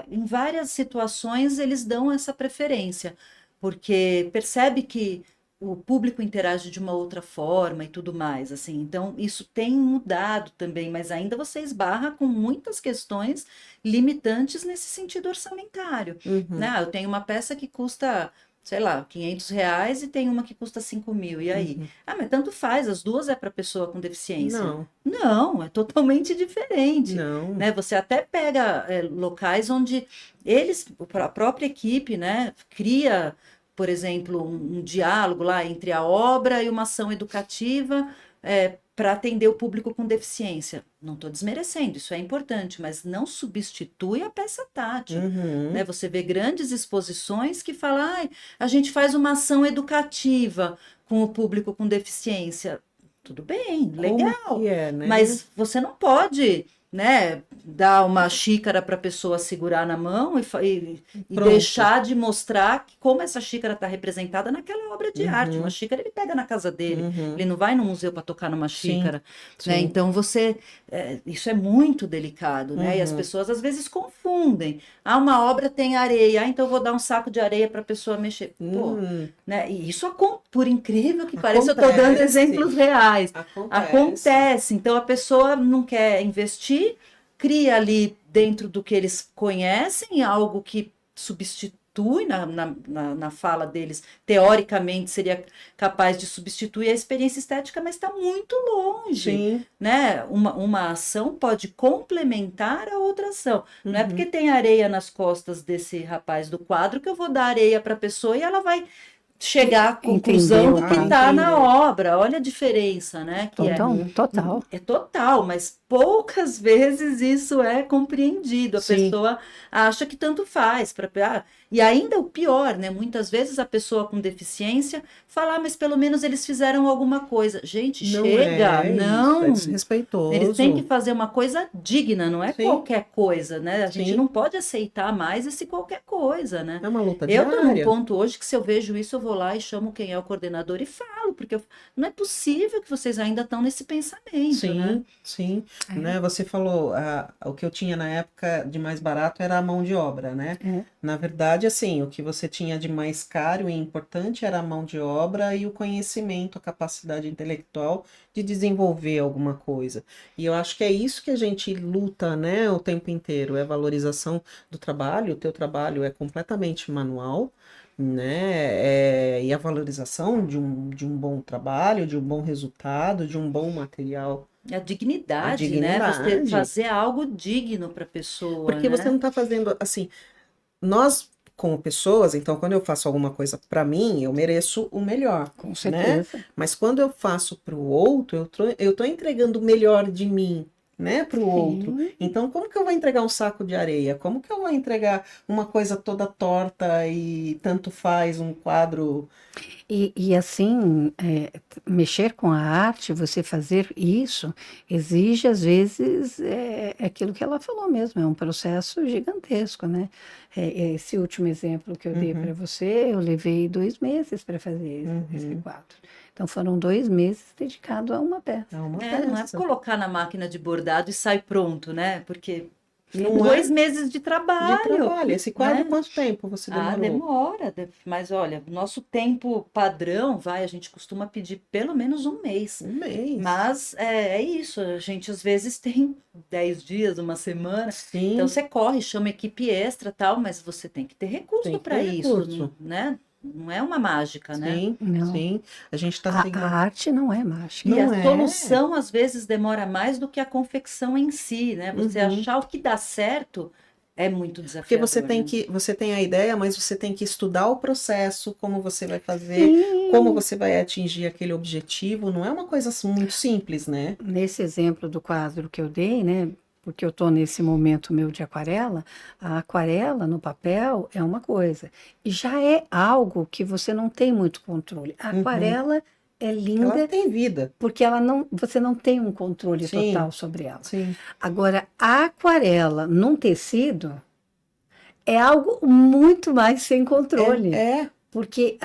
em várias situações eles dão essa preferência, porque percebe que o público interage de uma outra forma e tudo mais, assim. Então, isso tem mudado também, mas ainda você esbarra com muitas questões limitantes nesse sentido orçamentário, né? uhum, Eu tenho uma peça que custa, sei lá, R$ 500 e tem uma que custa 5.000, e aí? uhum. Ah, mas tanto faz, as duas é para pessoa com deficiência. Não, Não, é totalmente diferente, não. né? Você até pega locais onde eles, a própria equipe, né, cria, por exemplo, um diálogo lá entre a obra e uma ação educativa para atender o público com deficiência. Não estou desmerecendo, isso é importante, mas não substitui a peça tátil, né? Uhum. Você vê grandes exposições que falam, "Ai, a gente faz uma ação educativa com o público com deficiência." Tudo bem, Como legal. que é, né? Mas você não pode, né, dar uma xícara para a pessoa segurar na mão e Pronto. deixar de mostrar como essa xícara está representada naquela obra de arte. Uma Uhum, xícara ele pega na casa dele, uhum. ele não vai no museu para tocar numa Sim, xícara, né? sim. Então isso é muito delicado, né? E as Uhum. pessoas às vezes confundem. Ah, uma obra tem areia, então eu vou dar um saco de areia para a pessoa mexer. Pô, Hum, né? E isso, por incrível que pareça, eu estou dando acontece, exemplos reais. acontece. Acontece, então a pessoa não quer investir, cria ali dentro do que eles conhecem algo que substitui na fala deles, teoricamente seria capaz de substituir a experiência estética, mas está muito longe, Sim, né? Uma ação pode complementar a outra ação. Não é porque uhum. tem areia nas costas desse rapaz do quadro que eu vou dar areia para a pessoa e ela vai chegar à conclusão Entendeu? do que Ah, está na entender. obra. Olha a diferença, né? Que Uhum. Total. é total, mas poucas vezes isso é compreendido. A Sim, pessoa acha que tanto faz e ainda o pior, né? Muitas vezes a pessoa com deficiência fala, mas pelo menos eles fizeram alguma coisa. Gente, não chega, é isso, é não. Eles têm que desrespeitoso. fazer uma coisa digna, não é Sim, qualquer coisa, né? A gente não sim, pode aceitar mais esse qualquer coisa, né? é uma luta Eu estou num diária. ponto hoje que se eu vejo isso, eu vou lá e chamo quem é o coordenador e falo, porque não é possível que vocês ainda estão nesse pensamento, né? Sim, sim, É, né? Você falou, o que eu tinha na época de mais barato era a mão de obra, né? é. Na verdade, assim, o que você tinha de mais caro e importante era a mão de obra e o conhecimento, a capacidade intelectual de desenvolver alguma coisa. E eu acho que é isso que a gente luta, né, o tempo inteiro, é a valorização do trabalho. O teu trabalho é completamente manual, né? E a valorização de um bom trabalho, de um bom resultado, de um bom material, A a dignidade, né? Você dignidade. fazer algo digno para a pessoa, Porque você né? não está fazendo assim, nós como pessoas, então quando eu faço alguma coisa para mim, eu mereço o melhor, Com né? certeza. Mas quando eu faço para o outro, eu tô entregando o melhor de mim, né, para o outro. Sim. Então, como que eu vou entregar um saco de areia? Como que eu vou entregar uma coisa toda torta e tanto faz um quadro? E assim, mexer com a arte, você fazer isso, exige às vezes aquilo que ela falou mesmo, é um processo gigantesco, né? Esse último exemplo que eu dei para Uhum, você, eu levei 2 meses para fazer esse uhum. quadro. Então foram 2 meses dedicados a uma É peça. uma Não é peça. colocar na máquina de bordado e sai pronto, né? Porque são Não é 2 meses de de trabalho, trabalho. Esse quadro, né? quanto tempo você Ah, demorou? demora, mas olha, nosso tempo padrão, a gente costuma pedir pelo menos um mês. Um mês. Mas é isso, a gente às vezes tem 10 dias, uma semana, então Sim, você corre, chama equipe extra tal, mas você tem que ter tem recurso que ter para isso, recurso. né? Não é uma mágica, né? Sim, Não, sim. A gente está a seguindo. arte não é mágica. E a Não é? solução às vezes demora mais do que a confecção em si, né? Você Uhum. achar o que dá certo é muito Porque você desafiador, tem né? que, você tem a ideia, mas você tem que estudar o processo, como você vai fazer, como você vai atingir aquele objetivo, não é uma coisa assim muito simples, né? Nesse exemplo do quadro que eu dei, né? Porque eu estou nesse momento meu de aquarela, a aquarela no papel é uma coisa. E já é algo que você não tem muito controle. A Uhum. aquarela é Ela linda tem vida. porque você não tem um controle Sim. total sobre ela. Sim. Agora, a aquarela num tecido é algo muito mais sem controle. É. Porque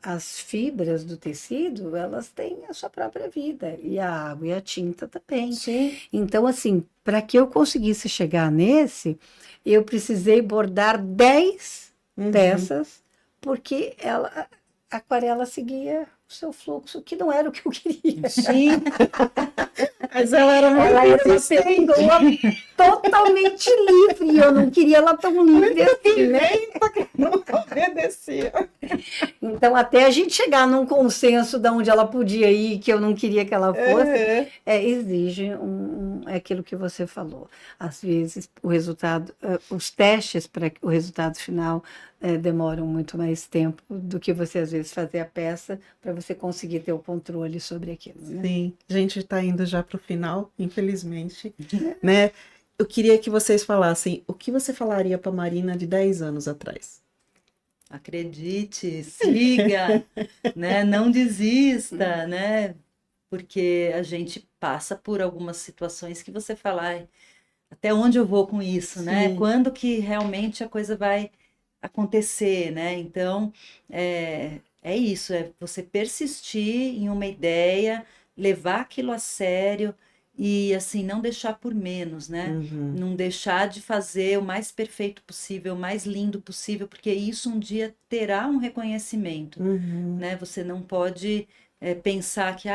as fibras do tecido, elas têm a sua própria vida. E a água e a tinta também. Sim. Então, assim, para que eu conseguisse chegar nesse, eu precisei bordar 10 Uhum. peças, porque a aquarela seguia o seu fluxo, que não era o que eu queria. Sim. Mas ela era muito Ela era uma insistente. pessoa totalmente livre, e eu não queria ela tão livre assim, né? Que nunca obedecia. Então, até a gente chegar num consenso de onde ela podia ir, que eu não queria que ela fosse, exige é aquilo que você falou. Às vezes, o resultado, os testes para o resultado final demoram muito mais tempo do que você, às vezes, fazer a peça para você conseguir ter o controle sobre aquilo. Né? Sim, a gente está indo já para o final, infelizmente, né? Eu queria que vocês falassem, o que você falaria para Marina de 10 anos atrás? Acredite, siga, né? Não desista, né? Porque a gente passa por algumas situações que você fala, "Ai, até onde eu vou com isso, né? Sim. Quando que realmente a coisa vai acontecer, né? Então, é isso, é você persistir em uma ideia, levar aquilo a sério e, assim, não deixar por menos, né? Uhum. Não deixar de fazer o mais perfeito possível, o mais lindo possível, porque isso um dia terá um reconhecimento, Uhum. né? Você não pode pensar que,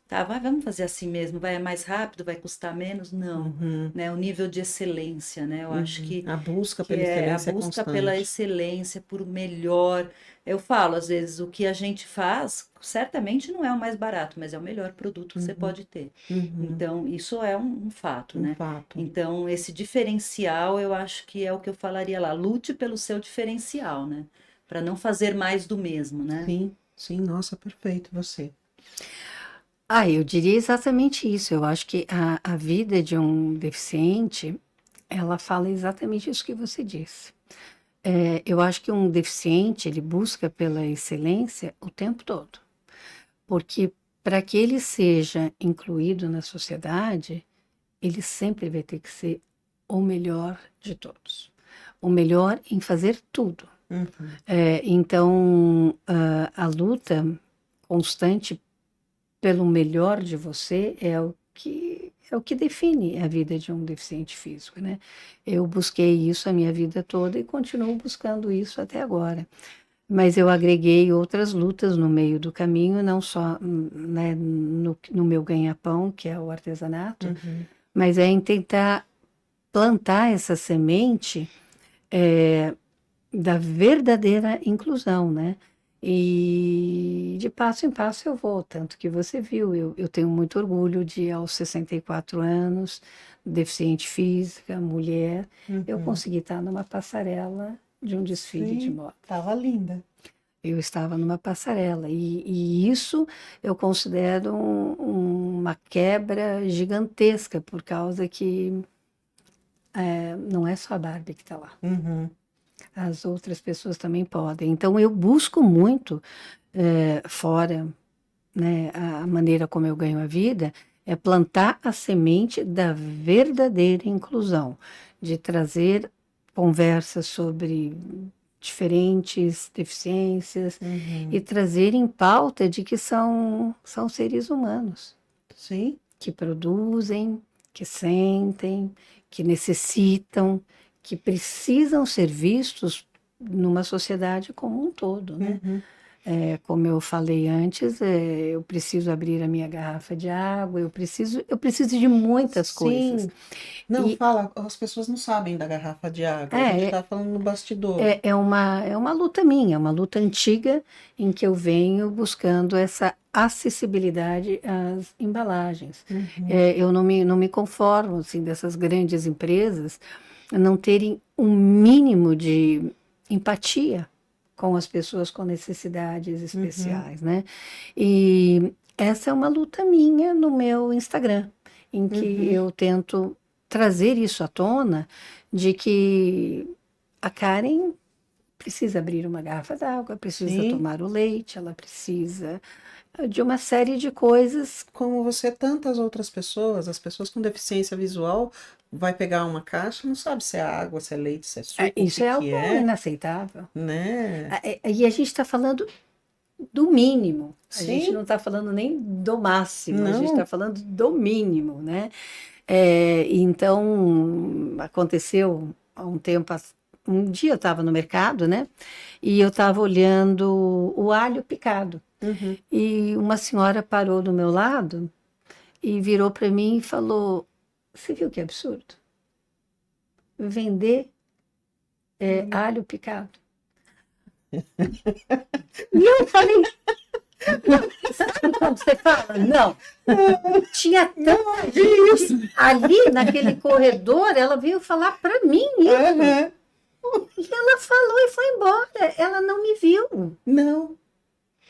tá, vamos fazer assim mesmo, vai mais rápido, vai custar menos? Não, Uhum. né? O nível de excelência, né? Eu acho que A busca que pela é a excelência busca constante. pela excelência, por o melhor. Eu falo, às vezes, o que a gente faz, certamente não é o mais barato, mas é o melhor produto que você pode ter. Uhum. Então, isso é um fato, né? Fato. Então, esse diferencial, eu acho que é o que eu falaria lá. Lute pelo seu diferencial, né? Para não fazer mais do mesmo, né? Sim, sim, nossa, perfeito, você. Eu diria exatamente isso. Eu acho que a vida de um deficiente, ela fala exatamente isso que você disse. Eu acho que um deficiente, ele busca pela excelência o tempo todo. Porque para que ele seja incluído na sociedade, ele sempre vai ter que ser o melhor de todos. O melhor em fazer tudo. Uhum. Então, a luta constante pelo melhor de você é o que define a vida de um deficiente físico, né? Eu busquei isso a minha vida toda e continuo buscando isso até agora. Mas eu agreguei outras lutas no meio do caminho, não só né, no meu ganha-pão, que é o artesanato, Uhum. mas é em tentar plantar essa semente da verdadeira inclusão, né? E de passo em passo eu vou, tanto que você viu, eu tenho muito orgulho de, aos 64 anos, deficiente física, mulher, eu consegui estar numa passarela de um desfile de moda. Tava linda. Eu estava numa passarela e isso eu considero uma quebra gigantesca, por causa que não é só a Barbie que está lá. Uhum. As outras pessoas também podem. Então, eu busco muito, fora né, a maneira como eu ganho a vida, é plantar a semente da verdadeira inclusão, de trazer conversas sobre diferentes deficiências e trazer em pauta de que são seres humanos. Sim. Que produzem, que sentem, que necessitam, que precisam ser vistos numa sociedade como um todo, né? Como eu falei antes, eu preciso abrir a minha garrafa de água, eu preciso de muitas coisas. Não, fala, as pessoas não sabem da garrafa de água, a gente está falando no bastidor. É uma luta minha, uma luta antiga em que eu venho buscando essa acessibilidade às embalagens. Eu não me conformo assim, dessas grandes empresas não terem um mínimo de empatia com as pessoas com necessidades especiais, né? E essa é uma luta minha no meu Instagram, em que eu tento trazer isso à tona, de que a Karen precisa abrir uma garrafa d'água, precisa Sim. tomar o leite, ela precisa de uma série de coisas. Como você, tantas outras pessoas, as pessoas com deficiência visual, vai pegar uma caixa, não sabe se é água, se é leite, se é suco, o Isso que é que algo é, inaceitável. né? E a gente está falando do mínimo. A gente Sim, não está falando nem do máximo, a gente não. está falando do mínimo, né? Então, aconteceu há um tempo, um dia eu estava no mercado, né? E eu estava olhando o alho picado. Uhum. E uma senhora parou do meu lado e virou para mim e falou: Você viu que absurdo? Vender alho picado. E eu falei: Sabe quando você fala? Não. Tinha tanta gente ali naquele corredor, ela veio falar para mim isso. Uhum. E ela falou e foi embora. Ela não me viu. Não.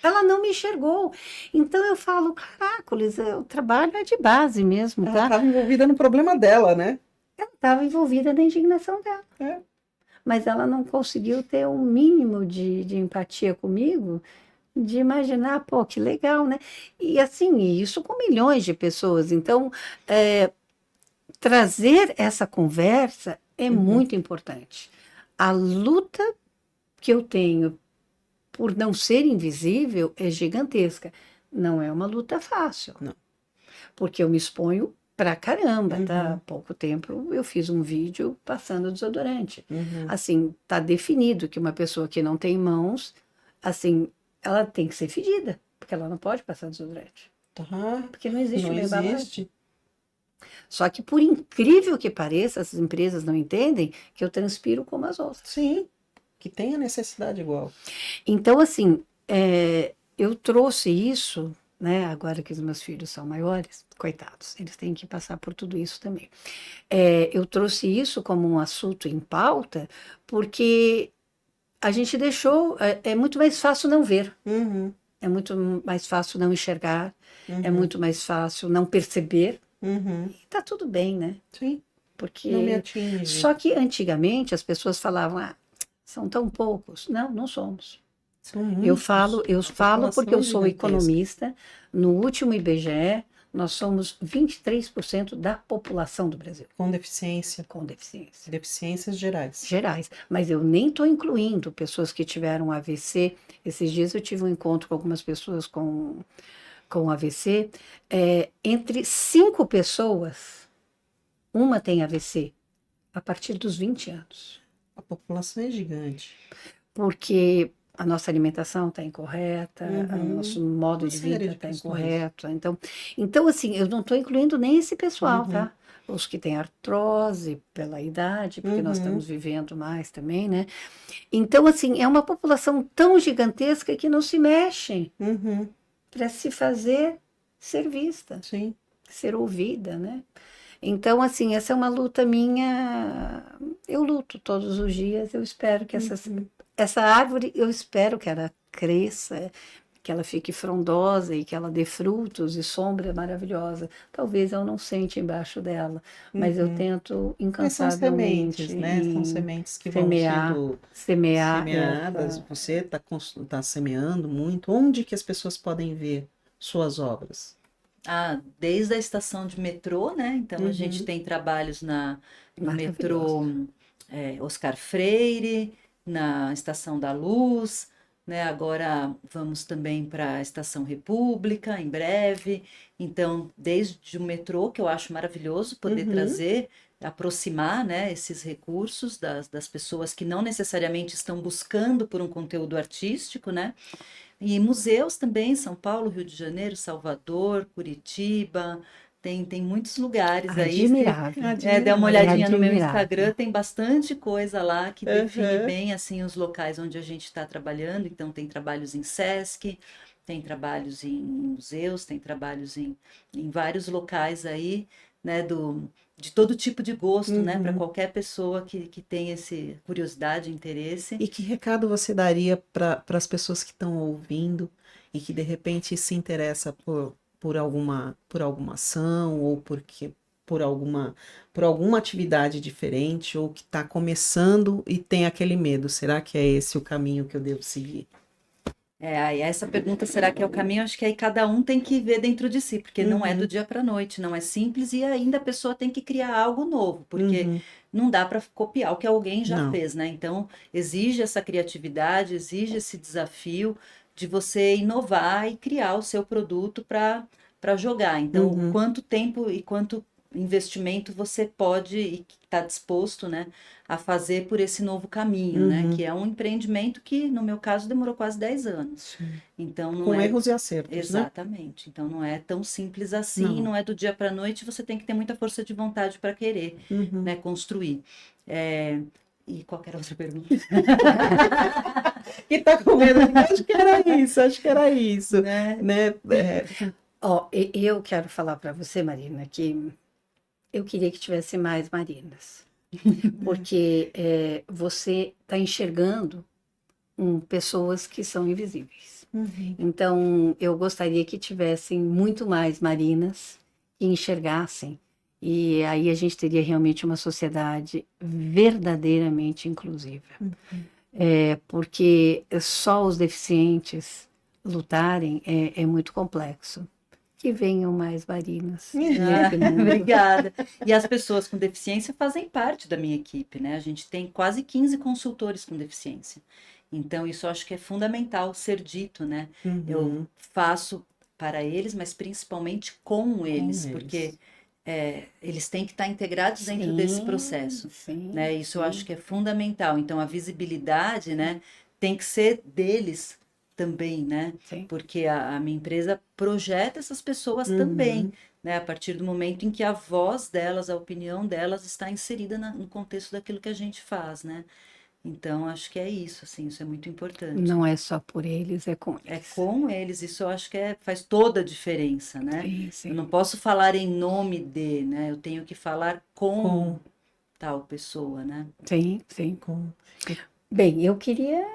Ela não me enxergou. Então eu falo, caracoles, o trabalho é de base mesmo, Ela tá? estava envolvida no problema dela, né? Ela estava envolvida na indignação dela. É. Mas ela não conseguiu ter um mínimo de empatia comigo, de imaginar, pô, que legal, né? E assim, isso com milhões de pessoas. Então, trazer essa conversa é muito importante. A luta que eu tenho por não ser invisível é gigantesca. Não é uma luta fácil. Não. Porque eu me exponho pra caramba, tá? Há pouco tempo eu fiz um vídeo passando desodorante. Assim, tá definido que uma pessoa que não tem mãos, assim, ela tem que ser fedida, porque ela não pode passar desodorante. Tá. Porque não existe Não uma embalagem. existe. Só que, por incrível que pareça, essas empresas não entendem que eu transpiro como as outras. Sim, que tem a necessidade igual. Então, assim, eu trouxe isso, né? Agora que os meus filhos são maiores, coitados, eles têm que passar por tudo isso também. Eu trouxe isso como um assunto em pauta, porque a gente deixou. É muito mais fácil não ver, Uhum. é muito mais fácil não enxergar, é Uhum. muito mais fácil não perceber. Uhum. E tá tudo bem, né? Sim, não me Porque. atinge. Só que antigamente as pessoas falavam, são tão poucos. Não, não somos. São Eu muitos. falo A porque população eu é sou gigantesca. economista. No último IBGE, nós somos 23% da população do Brasil Com deficiência. com deficiência. Deficiências gerais. Gerais. Mas eu nem estou incluindo pessoas que tiveram AVC. Esses dias eu tive um encontro com algumas pessoas com AVC. Entre 5 pessoas, uma tem AVC a partir dos 20 anos. A população é gigante. Porque a nossa alimentação está incorreta, o Uhum. nosso modo Uma de série vida de está questões. incorreto. Então, assim, eu não estou incluindo nem esse pessoal, tá? Os que têm artrose pela idade, porque nós estamos vivendo mais também, né? Então, assim, é uma população tão gigantesca que não se mexe Uhum. para se fazer ser vista, Sim. ser ouvida, né? Então, assim, essa é uma luta minha. Eu luto todos os dias. Eu espero que essa árvore, eu espero que ela cresça, que ela fique frondosa e que ela dê frutos e sombra maravilhosa. Talvez eu não sente embaixo dela, mas eu tento Mas são incansavelmente sementes, né? São sementes que vão semear, sendo semear semeadas. Você está semeando muito. Onde que as pessoas podem ver suas obras? Desde a estação de metrô, né? Então a gente tem trabalhos no metrô Oscar Freire, na Estação da Luz, né? Agora vamos também para a Estação República em breve. Então, desde o metrô, que eu acho maravilhoso poder trazer, aproximar, né, esses recursos das pessoas que não necessariamente estão buscando por um conteúdo artístico, né? E museus também, São Paulo, Rio de Janeiro, Salvador, Curitiba, tem muitos lugares aí. admirável. Dá uma olhadinha no meu admirável. Instagram, tem bastante coisa lá que define bem assim os locais onde a gente está trabalhando. Então tem trabalhos em Sesc, tem trabalhos em museus, tem trabalhos em vários locais aí, né, de todo tipo de gosto, né, para Uhum. qualquer pessoa que tem esse curiosidade, interesse. E que recado você daria para as pessoas que estão ouvindo e que de repente se interessa por alguma ação ou por alguma atividade diferente ou que está começando e tem aquele medo? Será que é esse o caminho que eu devo seguir? Aí essa pergunta, será que é o caminho? Acho que aí cada um tem que ver dentro de si, porque não é do Uhum, dia para a noite, não é simples e ainda a pessoa tem que criar algo novo, porque uhum. não dá para copiar o que alguém já Não. fez, né? Então, exige essa criatividade, exige esse desafio de você inovar e criar o seu produto para jogar. Então, Uhum, quanto tempo e quanto investimento você pode e está disposto, né, a fazer por esse novo caminho, né? uhum. Que é um empreendimento que, no meu caso, demorou quase 10 anos. Sim. Então, não Com é erros e acertos, né? exatamente. Então, não é tão simples assim, Não. não é do dia para a noite, você tem que ter muita força de vontade para querer, Uhum. né, construir. E qualquer outra pergunta, Que tá com medo? Acho que era isso, né? né? Ó, eu quero falar para você, Marina, que eu queria que tivesse mais Marinas, porque você está enxergando pessoas que são invisíveis. Uhum. Então, eu gostaria que tivessem muito mais Marinas que enxergassem. E aí a gente teria realmente uma sociedade verdadeiramente inclusiva. Porque só os deficientes lutarem é muito complexo. Que venham mais Marinas nesse mundo. Obrigada. E as pessoas com deficiência fazem parte da minha equipe, né? A gente tem quase 15 consultores com deficiência. Então, isso eu acho que é fundamental ser dito, né? Eu Uhum. faço para eles, mas principalmente com eles, Com porque eles. eles têm que estar integrados dentro desse Sim, processo, sim, né? Isso eu acho sim, que é fundamental. Então, a visibilidade, né, tem que ser deles também, né? sim. Porque a minha empresa projeta essas pessoas também, Uhum. né? A partir do momento em que a voz delas, a opinião delas está inserida no contexto daquilo que a gente faz, né? Então, acho que é isso, assim, isso é muito importante. Não é só por eles, é com É eles. com eles, isso eu acho que faz toda a diferença, né? Sim, Eu não sim, posso falar em nome de, né? Eu tenho que falar com Com, tal pessoa, né? sim, sim. com. Bem, eu queria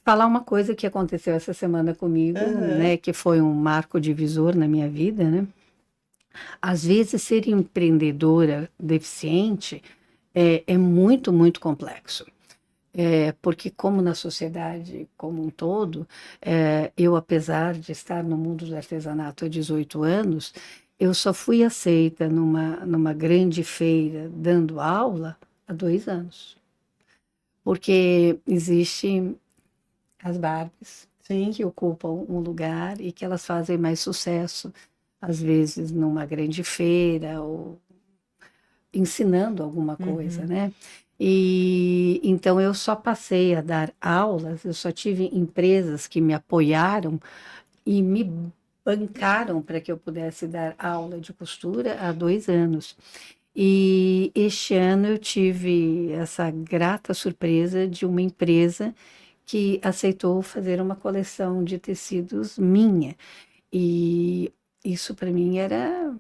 falar uma coisa que aconteceu essa semana comigo, Aham. né, que foi um marco divisor na minha vida, né? Às vezes, ser empreendedora deficiente é muito, muito complexo. Porque, como na sociedade como um todo, eu, apesar de estar no mundo do artesanato há 18 anos, eu só fui aceita numa grande feira dando aula há 2 anos. Porque existem as Barbies Sim. que ocupam um lugar e que elas fazem mais sucesso, às vezes numa grande feira ou ensinando alguma coisa, Uhum. né? E então eu só passei a dar aulas, eu só tive empresas que me apoiaram e me bancaram para que eu pudesse dar aula de costura há 2 anos. E este ano eu tive essa grata surpresa de uma empresa que aceitou fazer uma coleção de tecidos minha. E isso para mim era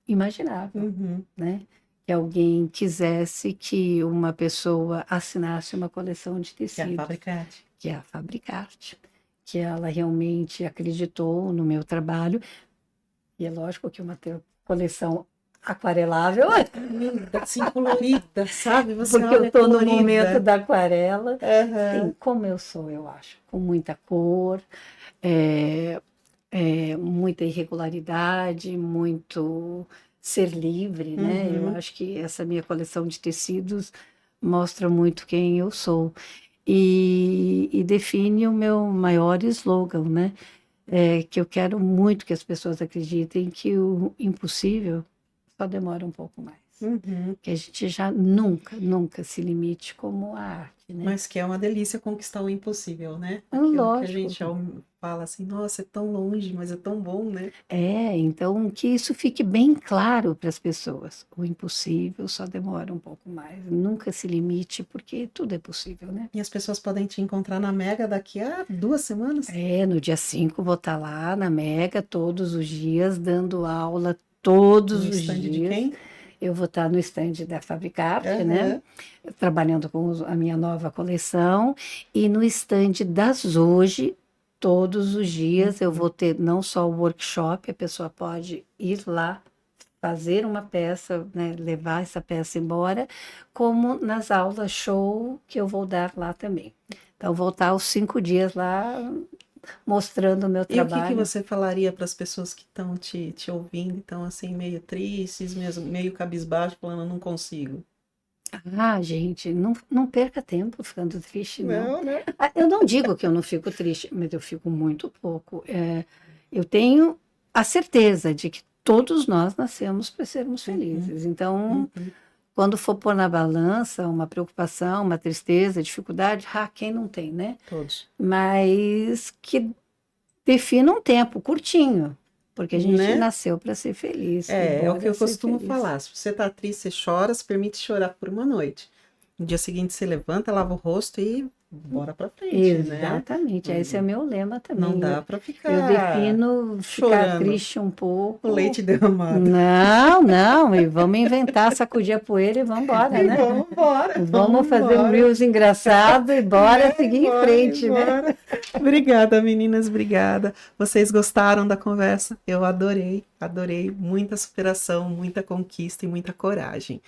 imaginável, Uhum. né? Que alguém quisesse que uma pessoa assinasse uma coleção de Que é a tecidos, fabricante. que é a Fabricarte, que ela realmente acreditou no meu trabalho. E é lógico que uma coleção aquarelável, Linda, assim, colorida, sabe? Você porque eu olha estou no momento colorida. da aquarela. Sim, Aham. como eu sou, eu acho, com muita cor, é, muita irregularidade, muito ser livre, né? Eu Uhum. acho que essa minha coleção de tecidos mostra muito quem eu sou e define o meu maior slogan, né? Que eu quero muito que as pessoas acreditem que o impossível só demora um pouco mais. Uhum. Que a gente já nunca, nunca se limite como a arte, né? Mas que é uma delícia conquistar o impossível, né? Aquilo que a Lógico. gente fala assim, nossa, é tão longe, mas é tão bom, né? Então que isso fique bem claro para as pessoas. O impossível só demora um pouco mais. Nunca se limite, porque tudo é possível, né? E as pessoas podem te encontrar na Mega daqui a 2 semanas. No dia 5 vou estar lá na Mega todos os dias, dando aula todos No os stand de dias. quem? Eu vou estar no stand da Fabricarte, Aham. né? Trabalhando com a minha nova coleção. E no stand da Zoji, todos os dias, eu vou ter não só o workshop, a pessoa pode ir lá, fazer uma peça, né? Levar essa peça embora, como nas aulas show que eu vou dar lá também. Então, vou estar os 5 dias lá mostrando o meu E o que trabalho. você falaria para as pessoas que estão te ouvindo, estão assim, meio tristes, mesmo, meio cabisbaixo, falando, não consigo? Ah, gente, não perca tempo ficando triste, não. Não, né? Ah, eu não digo que eu não fico triste, mas eu fico muito pouco. Eu tenho a certeza de que todos nós nascemos para sermos felizes. Então, Uhum. quando for pôr na balança uma preocupação, uma tristeza, dificuldade, quem não tem, né? Todos. Mas que defina um tempo curtinho, porque a gente Né? nasceu para ser feliz. e É o bora que eu ser costumo feliz. falar. Se você tá triste, você chora, se permite chorar por uma noite. No dia seguinte você levanta, lava o rosto e bora pra frente, né? Exatamente, esse é o meu lema também. Não dá Eu- pra Eu ficar defino ficar chorando. triste um pouco. O leite derramado. Não, e vamos inventar, sacudir a poeira e vamos embora, né? Vamos embora. Vamos fazer um reels engraçado e bora seguir em frente, né? né? Obrigada, meninas, obrigada. Vocês gostaram da conversa? Eu adorei, adorei. Muita superação, muita conquista e muita coragem.